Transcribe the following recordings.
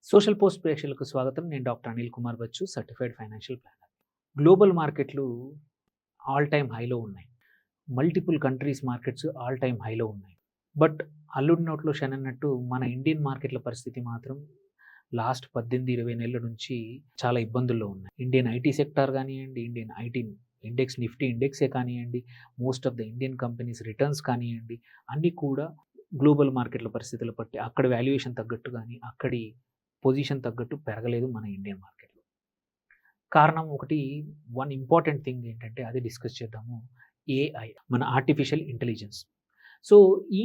Social post ప్రేక్షకులకు స్వాగతం. నేను doctor Anil Kumar Bachchu, certified financial planner. Global మార్కెట్లు ఆల్ టైమ్ హైలో ఉన్నాయి. Multiple countries markets all time హైలో ఉన్నాయి. బట్ అల్లుడి నోట్లో శనన్నట్టు మన ఇండియన్ మార్కెట్ల పరిస్థితి మాత్రం లాస్ట్ 18-20 నెలల నుంచి చాలా ఇబ్బందుల్లో ఉన్నాయి. ఇండియన్ ఐటీ సెక్టార్ కానివ్వండి, ఇండియన్ ఐటీ ఇండెక్స్, నిఫ్టీ ఇండెక్సే కానివ్వండి, most of the Indian companies returns కానివ్వండి, అన్నీ కూడా గ్లోబల్ మార్కెట్ల పరిస్థితులు బట్టి అక్కడ వాల్యుయేషన్ తగ్గట్టు కానీ, అక్కడి పొజిషన్ తగ్గట్టు పెరగలేదు మన ఇండియన్ మార్కెట్‌లో. కారణం ఒకటి, వన్ ఇంపార్టెంట్ థింగ్ ఏంటంటే అది డిస్కస్ చేద్దాము. ఏఐ, మన ఆర్టిఫిషియల్ ఇంటెలిజెన్స్. సో, ఈ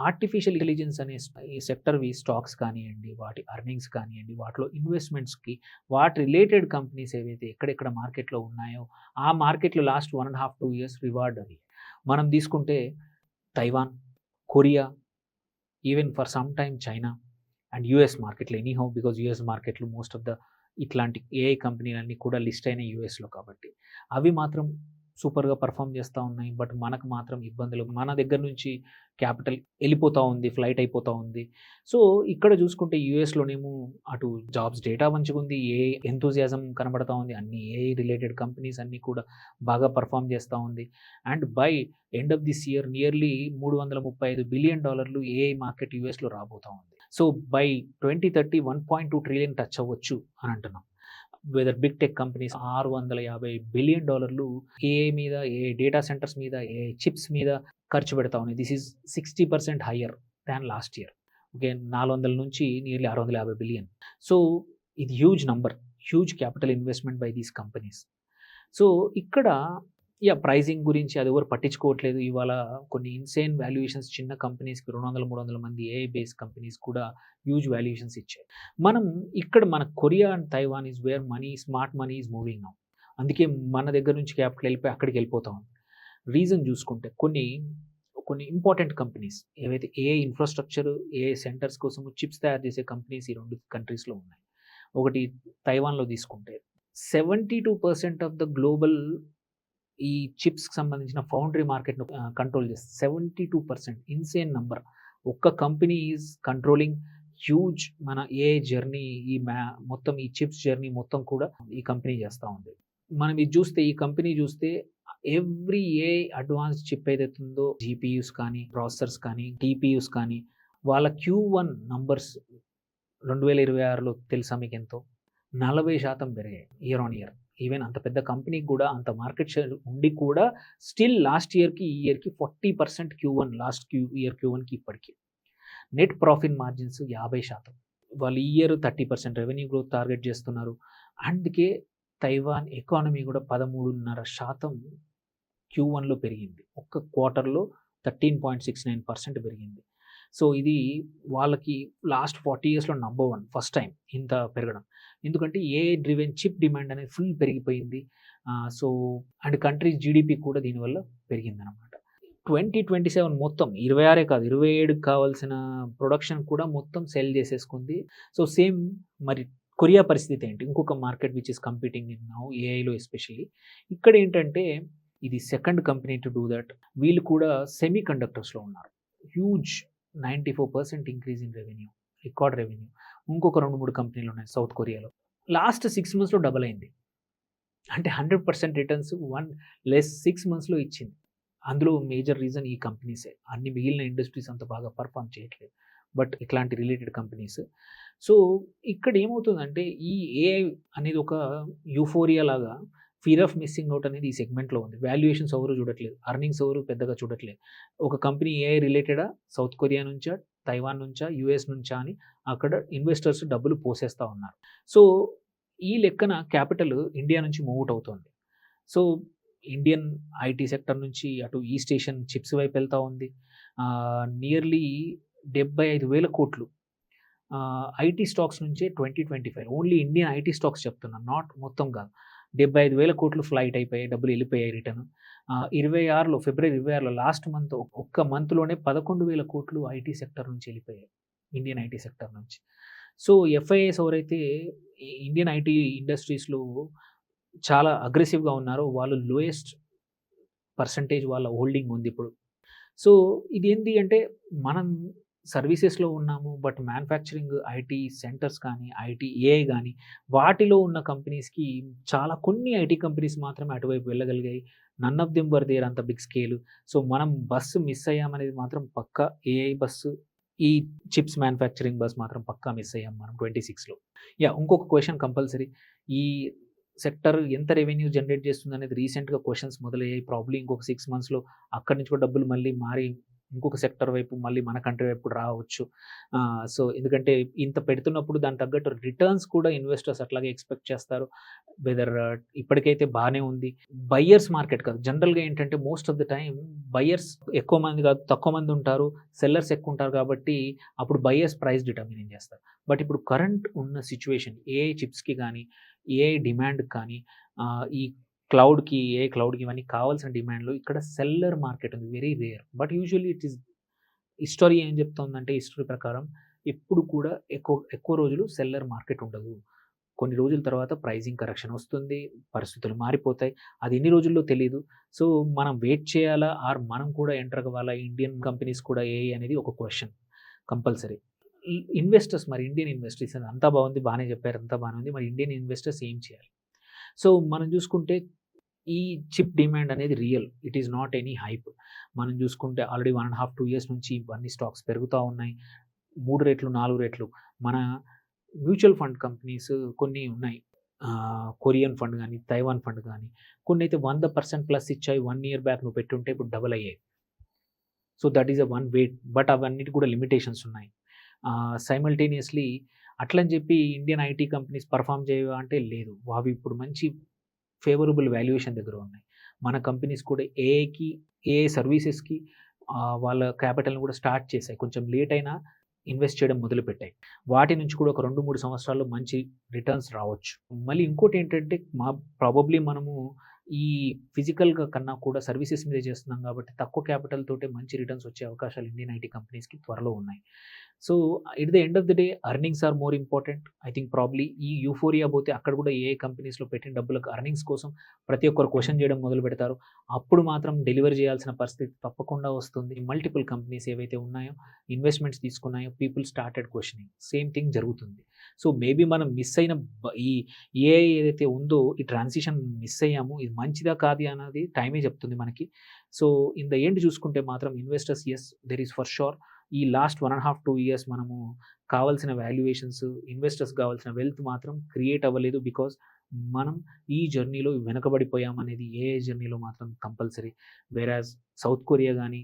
ఆర్టిఫిషియల్ ఇంటెలిజెన్స్ అనే ఈ సెక్టర్‌వి స్టాక్స్ కానియండి, వాటి ఎర్నింగ్స్ కానియండి, వాటిలో ఇన్వెస్ట్‌మెంట్స్‌కి, వాటి రిలేటెడ్ కంపెనీస్ ఏవైతే ఎక్కడెక్కడ మార్కెట్‌లో ఉన్నాయో, ఆ మార్కెట్‌లో లాస్ట్ 1 ½ 2 ఇయర్స్ రివార్డ్ అవి. మనం తీసుకుంటే Taiwan, Korea, even for some time China and US మార్కెట్‌లో ఎనీహౌ, బికాజ్ యూఎస్ మార్కెట్‌లో మోస్ట్ ఆఫ్ ద ఇట్లాంటి ఏఐ కంపెనీలన్నీ కూడా లిస్ట్ అయిన యూఎస్‌లో కాబట్టి. అవి మాత్రం సూపర్‌గా పెర్ఫార్మ్ చేస్తా ఉన్నాయి. బట్ మనకు మాత్రం ఇబ్బందులు. మన దగ్గర నుంచి క్యాపిటల్ ఎళ్ళిపోతా ఉంది, ఫ్లైట్ అయిపోతా ఉంది. సో, ఇక్కడ చూసుకుంటే యూఎస్‌లోనేమో అటు జాబ్స్ డేటా మంచిగుంది, ఏఐ ఎంతూజియాజం కనబడతా ఉంది. అన్ని ఏఐ రిలేటెడ్ కంపెనీస్ అన్నీ కూడా బాగా పెర్ఫార్మ్ చేస్తా ఉంది. And by end of this year nearly $335 billion AI market యూఎస్‌లో రాబోతా ఉంది. సో, బై 2030 $1.2 ట్రిలియన్ టచ్ అవ్వచ్చు అని అంటున్నాం. Whether big tech companies $650 billion AI మీద, ఏఐ డేటా సెంటర్స్ మీద, ఏఐ చిప్స్ మీద ఖర్చు పెడతా ఉన్నాయి. This is 60% higher than last year. Okay. 400 నుంచి నియర్లీ 650 బిలియన్. సో, ఇది huge number. Huge capital investment by these companies. So, ఇక్కడ ప్రైజింగ్ గురించి అది ఎవరు పట్టించుకోవట్లేదు. ఇవాళ కొన్ని ఇన్‌సేన్ వాల్యుయేషన్స్ చిన్న కంపెనీస్‌కి 200, 300 మంది ఏఐ బేస్డ్ కంపెనీస్ కూడా హ్యూజ్ వాల్యుయేషన్స్ ఇచ్చాయి. మనం ఇక్కడ మన Korea and Taiwan is where money, smart money is moving now. అందుకే మన దగ్గర నుంచి క్యాపిటల్ వెళ్ళిపోయి అక్కడికి వెళ్ళిపోతా ఉంది. రీజన్ చూసుకుంటే కొన్ని ఇంపార్టెంట్ కంపెనీస్ ఏవైతే ఏఐ ఇన్‌ఫ్రాస్ట్రక్చర్, ఏఐ సెంటర్స్ కోసం చిప్స్ తయారు చేసే కంపెనీస్ ఈ 2 కంట్రీస్‌లో ఉన్నాయి. ఒకటి తైవాన్‌లో తీసుకుంటే 72% ఆఫ్ ద గ్లోబల్ ఈ చిప్స్‌కి సంబంధించిన ఫౌండరీ మార్కెట్‌ను కంట్రోల్ చేస్తుంది. 72% ఇన్‌సేన్ నంబర్. ఒక్క కంపెనీ ఈజ్ కంట్రోలింగ్ హ్యూజ్ మన ఏఐ జర్నీ, మొత్తం ఈ చిప్స్ జర్నీ మొత్తం కూడా ఈ కంపెనీ చేస్తా ఉంది. మనం ఇది చూస్తే, ఈ కంపెనీ చూస్తే ఎవ్రీ ఏఐ అడ్వాన్స్డ్ చిప్ ఏదైతే ఉందో, జీపీయూస్ కానీ, ప్రాసెసర్స్ కానీ, టీపీయూస్ కానీ, వాళ్ళ Q1 నంబర్స్ 2026లో తెలుసా మీకెంతో? 40% పెరిగాయి ఇయర్ ఆన్ ఇయర్. ఈవెన్ అంత పెద్ద కంపెనీకి కూడా అంత మార్కెట్ షేర్ ఉండి కూడా స్టిల్ లాస్ట్ ఇయర్‌కి, ఈ ఇయర్‌కి 40% ఇయర్ Q1కి ఇప్పటికి. Net profit margins 50%. వాళ్ళు ఈ ఇయర్ 30% రెవెన్యూ గ్రోత్ టార్గెట్ చేస్తున్నారు. అందుకే తైవాన్ ఎకానమీ కూడా 13.5% Q1లో పెరిగింది. ఒక్క క్వార్టర్‌లో 13.69% పెరిగింది. సో, ఇది వాళ్ళకి లాస్ట్ 40 ఇయర్స్‌లో నంబర్ 1 ఫస్ట్ టైమ్ ఇంత పెరగడం. ఎందుకంటే ఏఐ డ్రివెన్ చిప్ డిమాండ్ అనేది ఫుల్ పెరిగిపోయింది. సో, అండ్ కంట్రీస్ జీడీపీ కూడా దీనివల్ల పెరిగిందనమాట. 2027 మొత్తం 26 కాదు, 27కి కావాల్సిన ప్రొడక్షన్ కూడా మొత్తం సెల్ చేసేసుకుంది. సో, సేమ్ మరి కొరియా పరిస్థితి ఏంటి? ఇంకొక market which is competing in now ఏఐలో ఎస్పెషల్లీ. ఇక్కడ ఏంటంటే ఇది second company to do that. వీళ్ళు కూడా సెమీ కండక్టర్స్‌లో ఉన్నారు. Huge 94% increase in revenue, record revenue. ఇంకొక 2, 3 కంపెనీలు ఉన్నాయి సౌత్ కొరియాలో. లాస్ట్ 6 మంత్స్‌లో డబుల్ అయింది. అంటే 100% రిటర్న్స్ 6 మంత్స్‌లో ఇచ్చింది. అందులో మేజర్ రీజన్ ఈ కంపెనీసే. అన్ని మిగిలిన ఇండస్ట్రీస్ అంత బాగా పెర్ఫార్మ్ చేయట్లేదు. బట్ ఇట్లాంటి రిలేటెడ్ కంపెనీస్. సో, ఇక్కడ ఏమవుతుందంటే ఈ ఏఐ అనేది ఒక యూఫోరియా లాగా, ఫియర్ ఆఫ్ మిస్సింగ్ ఔట్ అనేది ఈ సెగ్మెంట్‌లో ఉంది. వాల్యుయేషన్స్ ఎవరు చూడట్లేదు. ఎర్నింగ్స్ ఎవరు పెద్దగా చూడట్లేదు. ఒక కంపెనీ ఏఐ రిలేటెడా, సౌత్ కొరియా నుంచా, తైవాన్ నుంచా, యూఎస్ నుంచా అని అక్కడ ఇన్వెస్టర్స్ డబ్బులు పోసేస్తా ఉన్నారు. సో, ఈ లెక్కన క్యాపిటల్ ఇండియా నుంచి మూవ్ ఔట్ అవుతోంది. సో, ఇండియన్ ఐటీ సెక్టర్ నుంచి అటు ఈస్ట్ ఏషియన్ చిప్స్ వైపు వెళ్తా ఉంది. నియర్లీ 75,000 కోట్లు ఐటీ స్టాక్స్ నుంచే 2025 ఓన్లీ ఇండియన్ ఐటీ స్టాక్స్ చెప్తున్నా, నాట్ మొత్తం కాదు. 75,000 కోట్లు ఫ్లైట్ అయిపోయాయి, డబ్బులు వెళ్ళిపోయాయి రిటర్న్. 26లో ఫిబ్రవరి 26లో లాస్ట్ మంత్ ఒక్క మంత్‌లోనే 11,000 కోట్లు ఐటీ సెక్టర్ నుంచి వెళ్ళిపోయాయి. ఇండియన్ ఐటీ సెక్టర్ నుంచి. సో, ఎఫ్ఐఐస్ ఎవరైతే ఇండియన్ ఐటీ ఇండస్ట్రీస్‌లో చాలా అగ్రెసివ్‌గా ఉన్నారో వాళ్ళు లోయెస్ట్ పర్సెంటేజ్ వాళ్ళ హోల్డింగ్ ఉంది ఇప్పుడు. సో, ఇదేంటి అంటే మనం సర్వీసెస్‌లో ఉన్నాము. బట్ మ్యానుఫ్యాక్చరింగ్ ఐటీ సెంటర్స్ కానీ, ఐటీ ఏఐ గానీ వాటిలో ఉన్న కంపెనీస్‌కి చాలా కొన్ని ఐటీ కంపెనీస్ మాత్రమే అటువైపు వెళ్ళగలిగాయి. None of them were there అంత బిగ్ స్కేల్. సో, మనం బస్సు మిస్ అయ్యామనేది మాత్రం పక్కా. ఏఐ బస్సు, ఈ చిప్స్ మ్యానుఫ్యాక్చరింగ్ బస్ మాత్రం పక్కా మిస్ అయ్యాం మనం 26లో. ఇంకొక క్వెషన్ కంపల్సరీ. ఈ సెక్టర్ ఎంత రెవెన్యూ జనరేట్ చేస్తుందనేది రీసెంట్‌గా క్వెషన్స్ మొదలయ్యాయి. ప్రాబబ్లీ ఇంకొక 6 మంత్స్‌లో అక్కడి నుంచి కూడా డబ్బులు మళ్ళీ మారి ఇంకొక సెక్టర్ వైపు మళ్ళీ మన కంట్రీ వైపు కూడా రావచ్చు. సో, ఎందుకంటే ఇంత పెడుతున్నప్పుడు దానికి తగ్గట్టు రిటర్న్స్ కూడా ఇన్వెస్టర్స్ అట్లాగే ఎక్స్‌పెక్ట్ చేస్తారు. వెదర్ ఇప్పటికైతే బానే ఉంది. బయర్స్ మార్కెట్ కాదు. జనరల్‌గా ఏంటంటే most of the time buyers ఎక్కువ మంది కాదు, తక్కువ మంది ఉంటారు. సెల్లర్స్ ఎక్కువ ఉంటారు కాబట్టి అప్పుడు బయర్స్ ప్రైస్ డిటర్మినింగ్ చేస్తారు. బట్ ఇప్పుడు కరెంట్ ఉన్న సిట్యుయేషన్ ఏఐ చిప్స్‌కి గానీ, ఏఐ డిమాండ్‌కి కానీ, ఈ ఏఐ క్లౌడ్‌కి ఇవన్నీ కావాల్సిన డిమాండ్‌లో ఇక్కడ సెల్లర్ మార్కెట్ ఉంది. Very rare. But usually it is history ఏం చెప్తోందంటే హిస్టరీ ప్రకారం ఎప్పుడు కూడా ఎక్కువ రోజులు సెల్లర్ మార్కెట్ ఉండదు. కొన్ని రోజుల తర్వాత ప్రైజింగ్ కరెక్షన్ వస్తుంది. పరిస్థితులు మారిపోతాయి. అది ఎన్ని రోజుల్లో తెలీదు. సో, మనం వెయిట్ చేయాలా? మనం కూడా ఎంటర్ అవ్వాలా? ఇండియన్ కంపెనీస్ కూడా ఏఐ అనేది ఒక క్వెషన్ కంపల్సరీ. ఇన్వెస్టర్స్, మరి ఇండియన్ ఇన్వెస్టర్స్ అంతా బాగుంది. బానే చెప్పారు. అంతా బానే ఉంది. మరి ఇండియన్ ఇన్వెస్టర్స్ ఏం చేయాలి? సో, మనం చూసుకుంటే ఈ చిప్ డిమాండ్ అనేది real. It is not any hype. మనం చూసుకుంటే ఆల్రెడీ 1 ½ 2 ఇయర్స్ నుంచి ఇవన్నీ స్టాక్స్ పెరుగుతా ఉన్నాయి. 3 రెట్లు, 4 రెట్లు. మన మ్యూచువల్ ఫండ్ కంపెనీస్ కొన్ని ఉన్నాయి. కొరియన్ ఫండ్ గాని, తైవాన్ ఫండ్ గాని, కొన్నైతే 100% ప్లస్ ఇచ్చాయి. 1 ఇయర్ బ్యాక్ నువ్వు పెట్టుంటే ఇప్పుడు డబుల్ అయ్యాయి. So, that is one way. But అవన్నిటికి కూడా లిమిటేషన్స్ ఉన్నాయి. సైమల్టేనియస్‌లీ అట్లని చెప్పి ఇండియన్ ఐటీ కంపెనీస్ పెర్ఫార్మ్ చేయవా అంటే లేదు. అవి ఇప్పుడు మంచి ఫేవరబుల్ వాల్యుయేషన్ దగ్గర ఉన్నాయి. మన కంపెనీస్ కూడా ఏఐ సర్వీసెస్‌కి వాళ్ళ క్యాపిటల్‌ని కూడా స్టార్ట్ చేశాయి. కొంచెం లేట్ అయినా ఇన్వెస్ట్ చేయడం మొదలుపెట్టాయి. వాటి నుంచి కూడా ఒక 2, 3 సంవత్సరాల్లో మంచి రిటర్న్స్ రావచ్చు. మళ్ళీ ఇంకోటేంటంటే ప్రాబబ్లీ మనము ఈ ఫిజికల్‌గా కన్నా కూడా సర్వీసెస్ మీదే చేస్తున్నాం కాబట్టి తక్కువ క్యాపిటల్ తోటే మంచి రిటర్న్స్ వచ్చే అవకాశాలు ఇండియన్ ఐటీ కంపెనీస్‌కి త్వరలో ఉన్నాయి. So, at the end of the day earnings are more important. I think probably ఈ యూఫోరియా పోతే అక్కడ కూడా ఏఐ కంపెనీస్‌లో పెట్టిన డబ్బులకు ఎర్నింగ్స్ కోసం ప్రతి ఒక్కరు క్వెషన్ చేయడం మొదలుపెడతారు. అప్పుడు మాత్రం డెలివరీ చేయాల్సిన పరిస్థితి తప్పకుండా వస్తుంది. మల్టిపుల్ కంపెనీస్ ఏవైతే ఉన్నాయో, ఇన్వెస్ట్‌మెంట్స్ తీసుకున్నాయో, people started questioning. Same thing జరుగుతుంది. సో, మేబీ మనం మిస్ అయిన ఈ ఏఐ ఏదైతే ఉందో ఈ ట్రాన్సిషన్ మిస్ అయ్యాము. ఇది మంచిదా కాదా అన్నది టైమే చెప్తుంది మనకి. సో, ఇన్ ద ఎండ్ చూసుకుంటే మాత్రం investors there is for sure ఈ లాస్ట్ 1 ½ 2 ఇయర్స్ మనము కావాల్సిన వాల్యుయేషన్స్, ఇన్వెస్టర్స్ కావాల్సిన వెల్త్ మాత్రం క్రియేట్ అవ్వలేదు. బికాజ్ మనం ఈ జర్నీలో వెనకబడిపోయామనేది ఏఐ జర్నీలో మాత్రం కంపల్సరీ. వేరాజ్ సౌత్ కొరియా గానీ,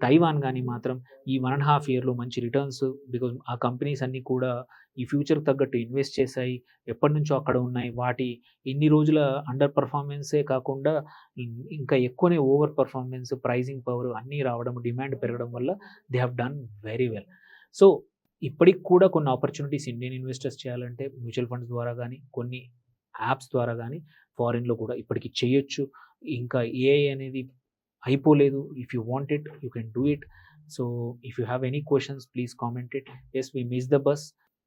తైవాన్ గానీ మాత్రం ఈ 1 ½ ఇయర్‌లో మంచి రిటర్న్స్, బికాజ్ ఆ కంపెనీస్ అన్నీ కూడా ఈ ఫ్యూచర్‌కి తగ్గట్టు ఇన్వెస్ట్ చేశాయి. ఎప్పటినుంచో అక్కడ ఉన్నాయి. వాటి ఇన్ని రోజుల అండర్ పెర్ఫార్మెన్సే కాకుండా ఇంకా ఎక్కువనే ఓవర్ పెర్ఫార్మెన్స్, ప్రైజింగ్ పవర్ అన్నీ రావడం, డిమాండ్ పెరగడం వల్ల they have done very well. So, ఇప్పటికి కూడా కొన్ని ఆపర్చునిటీస్ ఇండియన్ ఇన్వెస్టర్స్ చేయాలంటే మ్యూచువల్ ఫండ్స్ ద్వారా గానీ, కొన్ని యాప్స్ ద్వారా గానీ, ఫారిన్‌లో కూడా ఇప్పటికి చేయొచ్చు. ఇంకా ఏఐ అనేది అయిపోలేదు. If you want it, you can do it. So, if you have any questions please comment it. Yes, we miss the bus.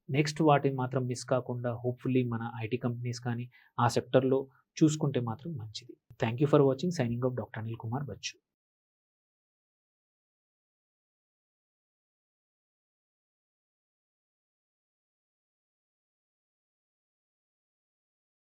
Next వాటిని మాత్రం మిస్ కాకుండా హోప్‌ఫుల్లీ మన ఐటీ కంపెనీస్ కానీ, ఆ సెక్టర్‌లో చూసుకుంటే మాత్రం మంచిది. Thank you for watching. Signing off doctor Anil Kumar Bachu.